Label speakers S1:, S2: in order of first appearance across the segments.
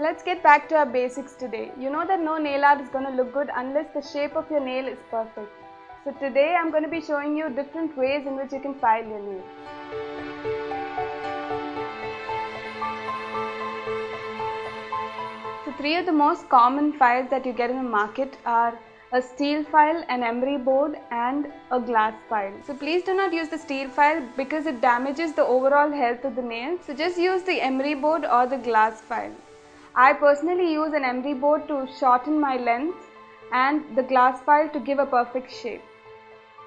S1: So let's get back to our basics today. You know that no nail art is going to look good unless the shape of your nail is perfect. So today I'm going to be showing you different ways in which you can file your nail. So three of the most common files that you get in the market are a steel file, an emery board and a glass file. So please do not use the steel file because it damages the overall health of the nail. So just use the emery board or the glass file. I personally use an emery board to shorten my length and the glass file to give a perfect shape.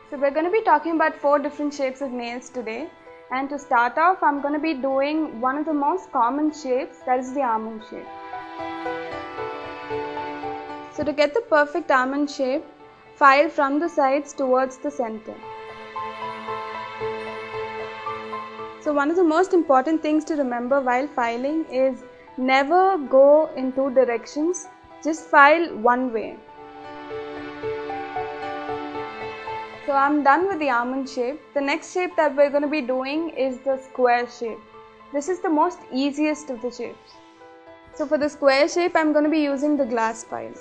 S1: So we're going to be talking about 4 different shapes of nails today, and to start off I'm going to be doing one of the most common shapes, that is the almond shape. So to get the perfect almond shape, file from the sides towards the center. So one of the most important things to remember while filing is never go in 2 directions, just file one way. So I'm done with the almond shape. The next shape that we're going to be doing is the square shape. This is the most easiest of the shapes. So for the square shape I'm going to be using the glass file.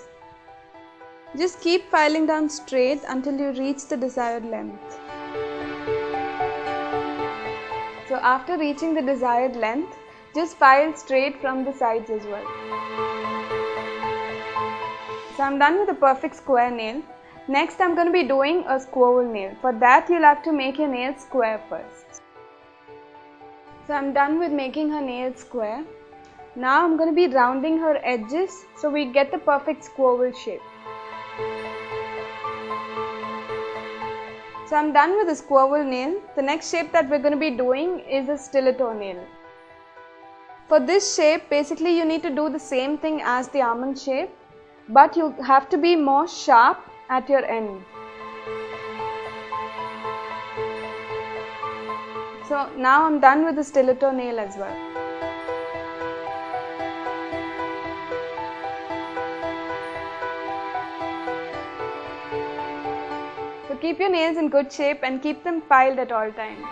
S1: Just keep filing down straight until you reach the desired length. So after reaching the desired length, just file straight from the sides as well. So I'm done with the perfect square nail. Next I'm going to be doing a squirrel nail. For that you'll have to make your nail square first. So I'm done with making her nail square. Now I'm going to be rounding her edges so we get the perfect squirrel shape. So I'm done with the squirrel nail. The next shape that we're going to be doing is a stiletto nail. For this shape, basically you need to do the same thing as the almond shape, but you have to be more sharp at your end. So now I'm done with the stiletto nail as well. So keep your nails in good shape and keep them filed at all times.